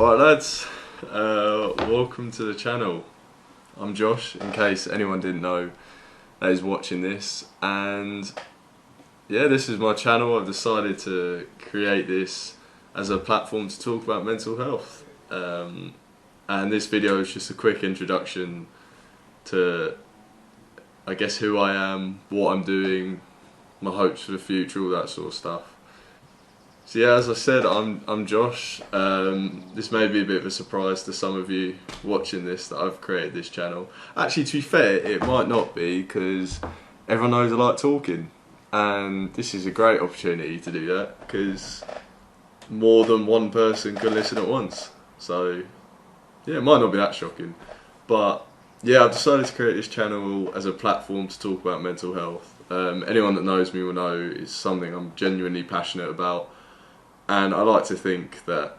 Alright lads, welcome to the channel. I'm Josh, in case anyone didn't know that is watching this, and yeah, this is my channel. I've decided to create this as a platform to talk about mental health, and this video is just a quick introduction to, I guess, who I am, what I'm doing, my hopes for the future, all that sort of stuff. So yeah, as I said, I'm Josh. This may be a bit of a surprise to some of you watching this, that I've created this channel. Actually, to be fair, it might not be, because everyone knows I like talking, and this is a great opportunity to do that, because more than one person can listen at once. So yeah, it might not be that shocking, but yeah, I've decided to create this channel as a platform to talk about mental health. Anyone that knows me will know it's something I'm genuinely passionate about. And I like to think that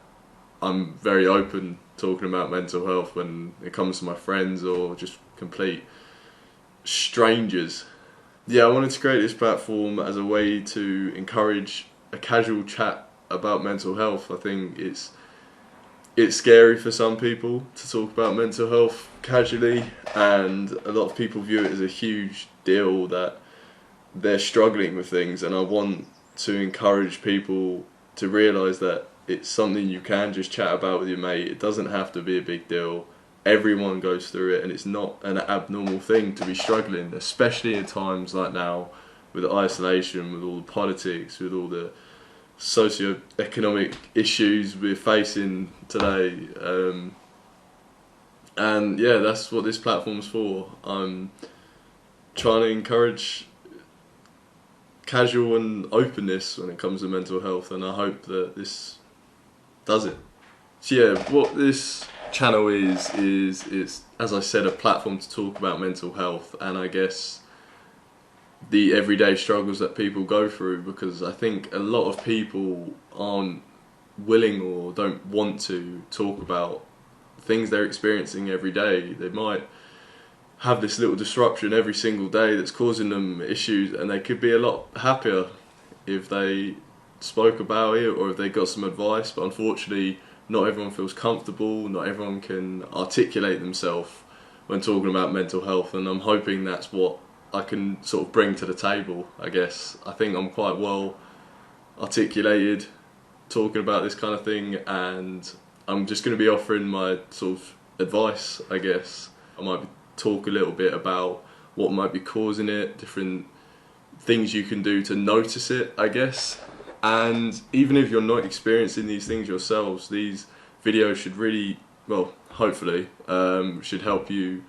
I'm very open talking about mental health when it comes to my friends or just complete strangers. Yeah, I wanted to create this platform as a way to encourage a casual chat about mental health. I think it's scary for some people to talk about mental health casually, and a lot of people view it as a huge deal that they're struggling with things, and I want to encourage people to realise that it's something you can just chat about with your mate. It doesn't have to be a big deal. Everyone goes through it, and it's not an abnormal thing to be struggling, especially in times like now with isolation, with all the politics, with all the socio-economic issues we're facing today. And yeah, that's what this platform's for. I'm trying to encourage casual and openness when it comes to mental health, and I hope that this does it. So yeah, what this channel is as I said, a platform to talk about mental health, and I guess the everyday struggles that people go through, because I think a lot of people aren't willing or don't want to talk about things they're experiencing every day. They might have this little disruption every single day that's causing them issues, and they could be a lot happier if they spoke about it or if they got some advice, but unfortunately not everyone feels comfortable, not everyone can articulate themselves when talking about mental health, and I'm hoping that's what I can sort of bring to the table, I guess. I think I'm quite well articulated talking about this kind of thing, and I'm just going to be offering my sort of advice, I guess. I might talk a little bit about what might be causing it, different things you can do to notice it, I guess. And even if you're not experiencing these things yourselves, these videos should really, well, hopefully, should help you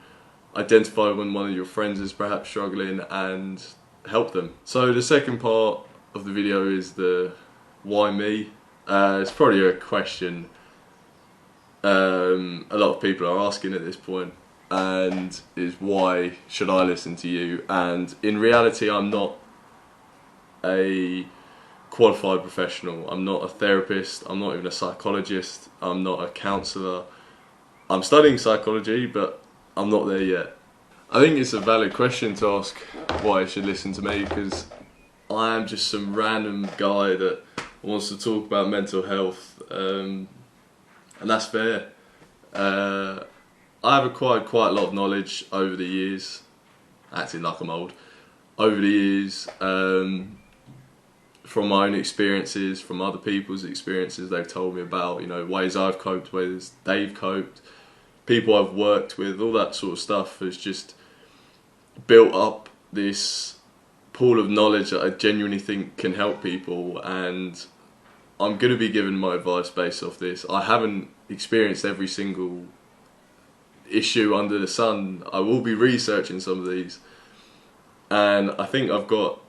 identify when one of your friends is perhaps struggling and help them. So the second part of the video is the why me. It's probably a question a lot of people are asking at this point, and is why should I listen to you? And in reality, I'm not a qualified professional. I'm not a therapist. I'm not even a psychologist. I'm not a counsellor. I'm studying psychology, but I'm not there yet. I think it's a valid question to ask why I should listen to me, because I am just some random guy that wants to talk about mental health, and that's fair. I have acquired quite a lot of knowledge over the years, acting like I'm old, over the years, from my own experiences, from other people's experiences they've told me about, you know, ways I've coped, ways they've coped, people I've worked with, all that sort of stuff has just built up this pool of knowledge that I genuinely think can help people, and I'm going to be giving my advice based off this. I haven't experienced every single issue under the sun. I will be researching some of these, and I think I've got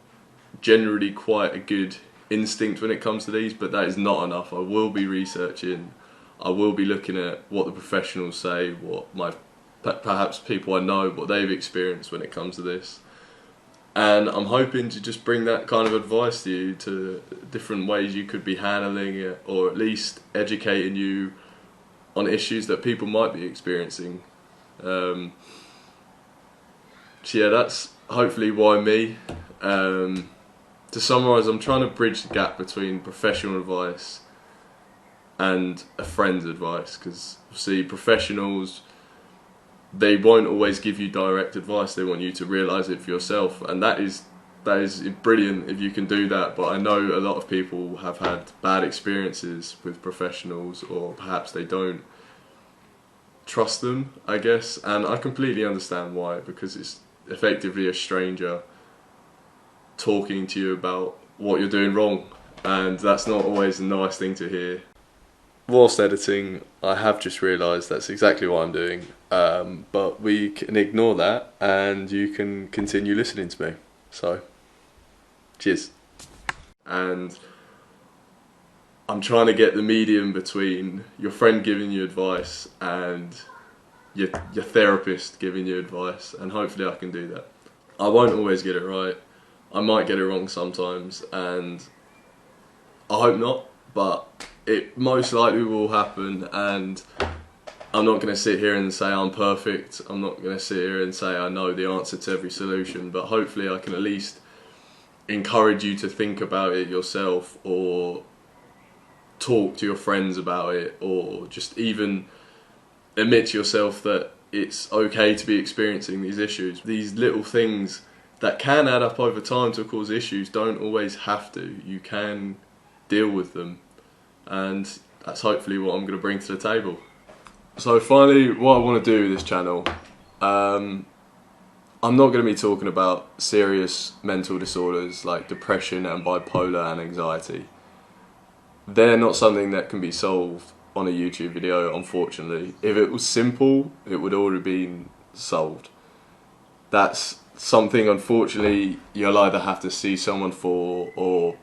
generally quite a good instinct when it comes to these, but that is not enough. I will be researching, I will be looking at what the professionals say, what perhaps people I know, what they've experienced when it comes to this, and I'm hoping to just bring that kind of advice to you, to different ways you could be handling it, or at least educating you on issues that people might be experiencing. So yeah, that's hopefully why me. To summarise, I'm trying to bridge the gap between professional advice and a friend's advice, because see, professionals, they won't always give you direct advice. They want you to realise it for yourself, and that is brilliant if you can do that. But I know a lot of people have had bad experiences with professionals, or perhaps they don't trust them, I guess, and I completely understand why, because it's effectively a stranger talking to you about what you're doing wrong, and that's not always a nice thing to hear. Whilst editing, I have just realised that's exactly what I'm doing, but we can ignore that and you can continue listening to me. So, cheers. And I'm trying to get the medium between your friend giving you advice and your therapist giving you advice, and hopefully I can do that. I won't always get it right. I might get it wrong sometimes, and I hope not, but it most likely will happen, and I'm not going to sit here and say I'm perfect. I'm not going to sit here and say I know the answer to every solution, but hopefully I can at least encourage you to think about it yourself, or talk to your friends about it, or just even admit to yourself that it's okay to be experiencing these issues. These little things that can add up over time to cause issues don't always have to. You can deal with them, and that's hopefully what I'm going to bring to the table. So finally, what I want to do with this channel, I'm not going to be talking about serious mental disorders like depression and bipolar and anxiety. They're not something that can be solved on a YouTube video, unfortunately. If it was simple, it would already been solved. That's something, unfortunately, you'll either have to see someone for or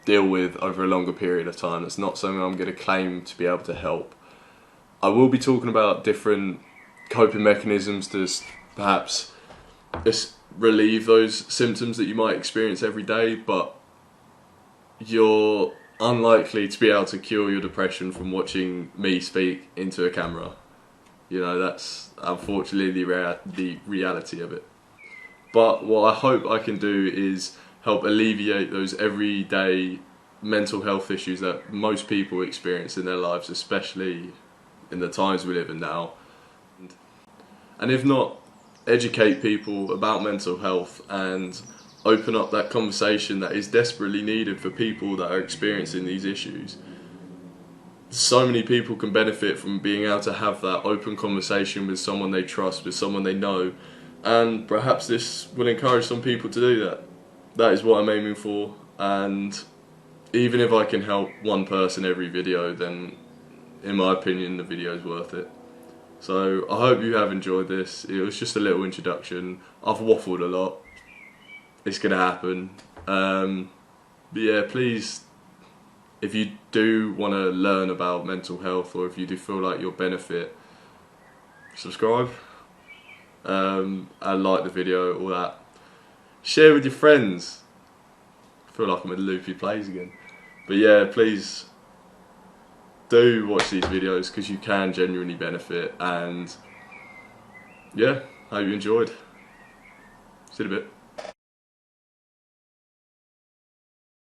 deal with over a longer period of time. It's not something I'm going to claim to be able to help. I will be talking about different coping mechanisms to perhaps just relieve those symptoms that you might experience every day, but you're unlikely to be able to cure your depression from watching me speak into a camera. You know, that's unfortunately the reality of it. But what I hope I can do is help alleviate those everyday mental health issues that most people experience in their lives, especially in the times we live in now. And if not, educate people about mental health and open up that conversation that is desperately needed for people that are experiencing these issues. So many people can benefit from being able to have that open conversation with someone they trust, with someone they know, and perhaps this will encourage some people to do that. That is what I'm aiming for, and even if I can help one person every video, then in my opinion the video is worth it. So I hope you have enjoyed this. It was just a little introduction. I've waffled a lot. It's going to happen. But yeah, please, if you do want to learn about mental health, or if you do feel like you'll benefit, subscribe and like the video, all that. Share with your friends. I feel like I'm in loopy plays again. But yeah, please do watch these videos, because you can genuinely benefit, and yeah, hope you enjoyed. See you in a bit.